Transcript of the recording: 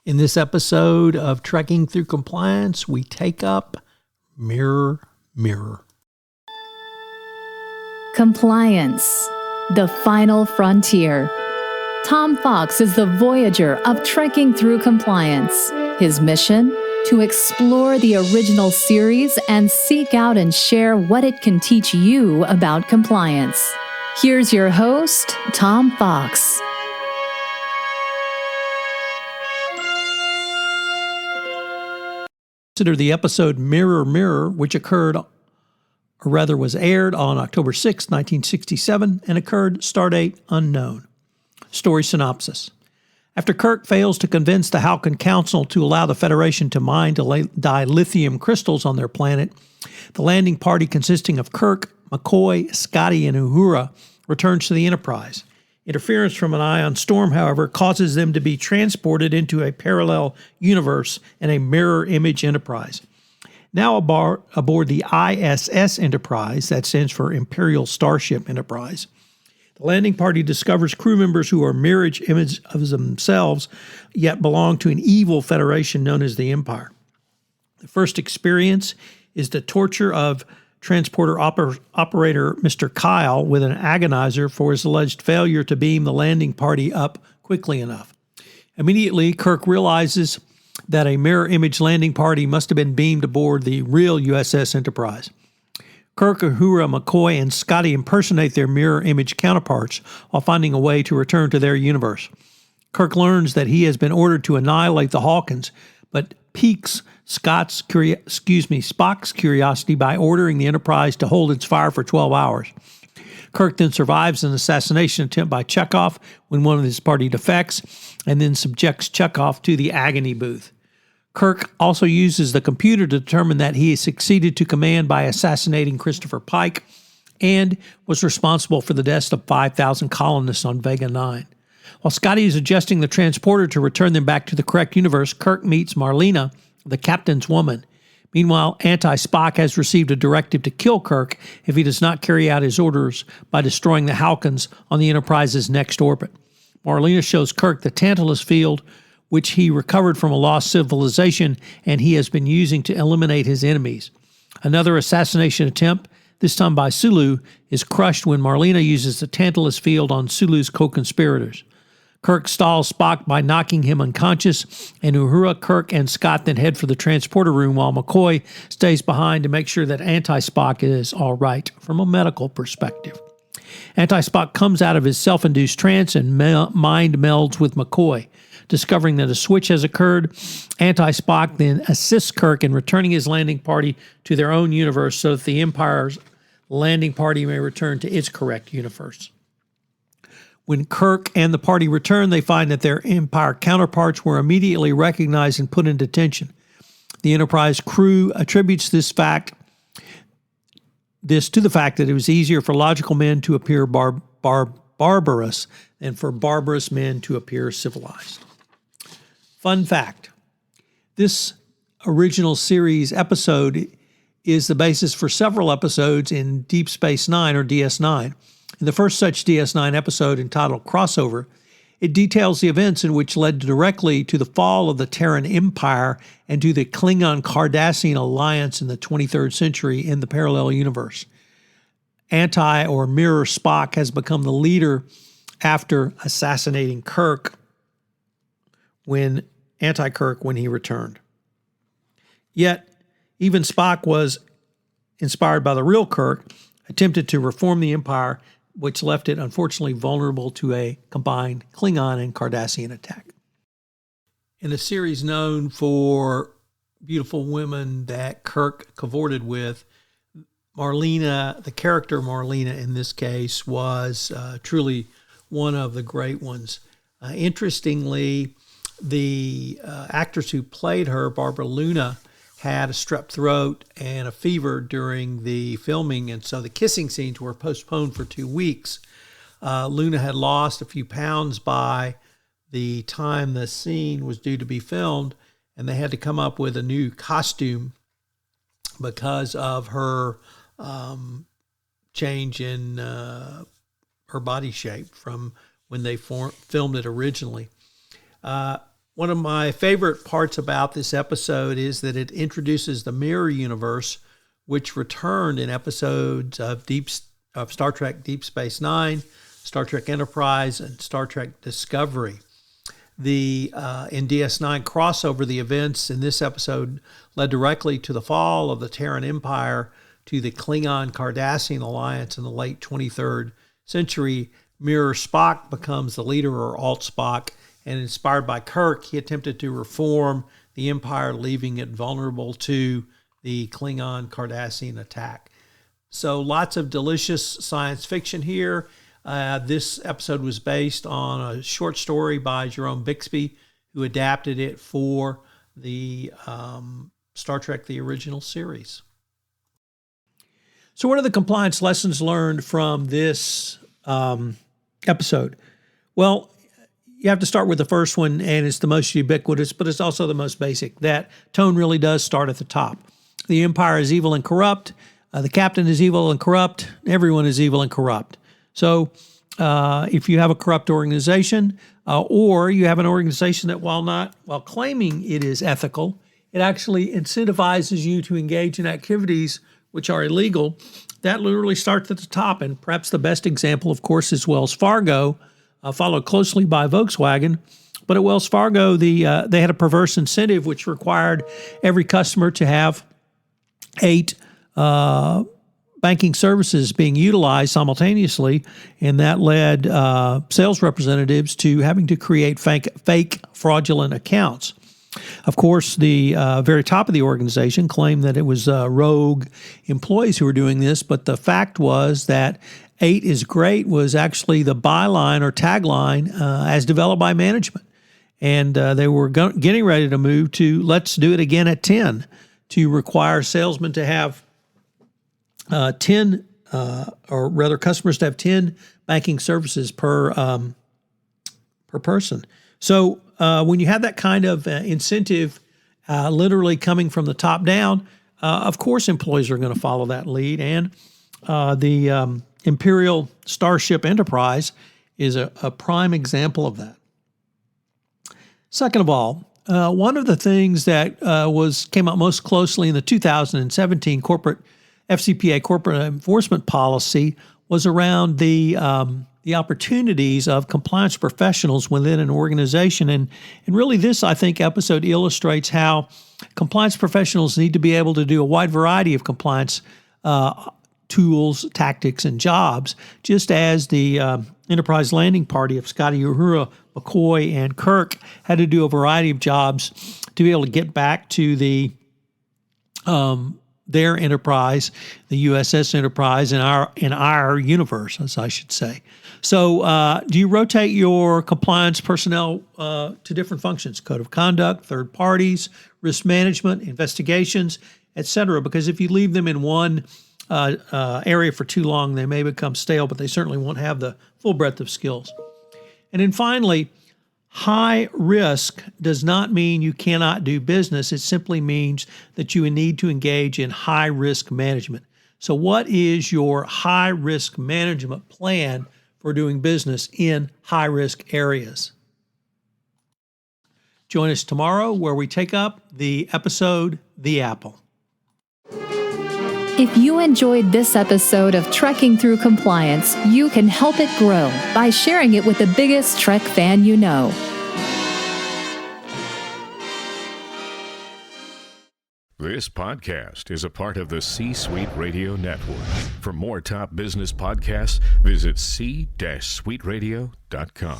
In this episode of Trekking Through Compliance, we take up Mirror, Mirror. Compliance, the final frontier. Tom Fox is the voyager of Trekking Through Compliance. His mission? To explore the original series and seek out and share what it can teach you about compliance. Here's your host, Tom Fox. Consider the episode Mirror, Mirror, which was aired on October 6, 1967, and occurred stardate unknown. Story synopsis. After Kirk fails to convince the Halcyon Council to allow the Federation to mine dilithium crystals on their planet, the landing party consisting of Kirk, McCoy, Scotty, and Uhura returns to the Enterprise. Interference from an ion storm, however, causes them to be transported into a parallel universe in a mirror image Enterprise. Now aboard the ISS Enterprise, that stands for Imperial Starship Enterprise, the landing party discovers crew members who are mirror images of themselves, yet belong to an evil federation known as the Empire. The first experience is the torture of transporter operator Mr. Kyle with an agonizer for his alleged failure to beam the landing party up quickly enough. Immediately, Kirk realizes that a mirror image landing party must have been beamed aboard the real USS Enterprise. Kirk, Uhura, McCoy, and Scotty impersonate their mirror image counterparts while finding a way to return to their universe. Kirk learns that he has been ordered to annihilate the Hawkins, but piques Spock's curiosity by ordering the Enterprise to hold its fire for 12 hours. Kirk then survives an assassination attempt by Chekhov when one of his party defects, and then subjects Chekhov to the agony booth. Kirk also uses the computer to determine that he has succeeded to command by assassinating Christopher Pike and was responsible for the deaths of 5,000 colonists on Vega 9. While Scotty is adjusting the transporter to return them back to the correct universe, Kirk meets Marlena, the captain's woman. Meanwhile, anti-Spock has received a directive to kill Kirk if he does not carry out his orders by destroying the Halcyons on the Enterprise's next orbit. Marlena shows Kirk the Tantalus field, which he recovered from a lost civilization and he has been using to eliminate his enemies. Another assassination attempt, this time by Sulu, is crushed when Marlena uses the Tantalus field on Sulu's co-conspirators. Kirk stalls Spock by knocking him unconscious, and Uhura, Kirk, and Scott then head for the transporter room while McCoy stays behind to make sure that anti-Spock is all right from a medical perspective. Anti-Spock comes out of his self-induced trance and mind melds with McCoy. Discovering that a switch has occurred, anti-Spock then assists Kirk in returning his landing party to their own universe so that the Empire's landing party may return to its correct universe. When Kirk and the party return, they find that their Empire counterparts were immediately recognized and put in detention. The Enterprise crew attributes this to the fact that it was easier for logical men to appear barbarous than for barbarous men to appear civilized. Fun fact, this original series episode is the basis for several episodes in Deep Space Nine or DS9. In the first such DS9 episode entitled Crossover, it details the events in which led directly to the fall of the Terran Empire and to the Klingon-Cardassian alliance in the 23rd century in the parallel universe. Anti- or Mirror Spock has become the leader after assassinating Anti-Kirk when he returned. Yet, even Spock was inspired by the real Kirk, attempted to reform the Empire, which left it unfortunately vulnerable to a combined Klingon and Cardassian attack. In a series known for beautiful women that Kirk cavorted with, Marlena, the character Marlena in this case, was truly one of the great ones. Interestingly, the actress who played her, Barbara Luna, had a strep throat and a fever during the filming, and so the kissing scenes were postponed for 2 weeks. Luna had lost a few pounds by the time the scene was due to be filmed, and they had to come up with a new costume because of her change in her body shape from when they filmed it originally. One of my favorite parts about this episode is that it introduces the mirror universe, which returned in episodes of Star Trek Deep Space Nine, Star Trek Enterprise, and Star Trek Discovery. In DS9 crossover, the events in this episode led directly to the fall of the Terran Empire to the Klingon-Cardassian alliance in the late 23rd century. Mirror Spock becomes the leader, or Alt Spock, and inspired by Kirk, he attempted to reform the Empire, leaving it vulnerable to the Klingon-Cardassian attack. So lots of delicious science fiction here. This episode was based on a short story by Jerome Bixby, who adapted it for the Star Trek, the original series. So what are the compliance lessons learned from this episode? Well, you have to start with the first one, and it's the most ubiquitous, but it's also the most basic. That tone really does start at the top. The Empire is evil and corrupt. The captain is evil and corrupt. Everyone is evil and corrupt. So if you have a corrupt organization, or you have an organization that while claiming it is ethical, it actually incentivizes you to engage in activities which are illegal, that literally starts at the top. And perhaps the best example, of course, is Wells Fargo, followed closely by Volkswagen. But at Wells Fargo, they had a perverse incentive which required every customer to have 8 banking services being utilized simultaneously, and that led sales representatives to having to create fake fraudulent accounts. Of course, the very top of the organization claimed that it was rogue employees who were doing this, but the fact was that 8 is great was actually the byline or tagline as developed by management. And they were getting ready to move to let's do it again at 10, to require salesmen to have 10, or rather customers to have 10 banking services per person. So when you have that kind of incentive literally coming from the top down, of course employees are going to follow that lead. And the Imperial Starship Enterprise is a prime example of that. Second of all, one of the things that came out most closely in the 2017 FCPA corporate enforcement policy was around the opportunities of compliance professionals within an organization. And really this, I think, episode illustrates how compliance professionals need to be able to do a wide variety of compliance tools, tactics, and jobs, just as the Enterprise landing party of Scotty, Uhura, McCoy, and Kirk had to do a variety of jobs to be able to get back to their Enterprise, the USS Enterprise, in our universe, as I should say. So do you rotate your compliance personnel to different functions? Code of conduct, third parties, risk management, investigations, etc. Because if you leave them in one area for too long, they may become stale, but they certainly won't have the full breadth of skills. And then finally, high risk does not mean you cannot do business. It simply means that you need to engage in high risk management. So what is your high risk management plan for doing business in high risk areas? Join us tomorrow where we take up the episode, The Apple. If you enjoyed this episode of Trekking Through Compliance, you can help it grow by sharing it with the biggest Trek fan you know. This podcast is a part of the C-Suite Radio Network. For more top business podcasts, visit c-suiteradio.com.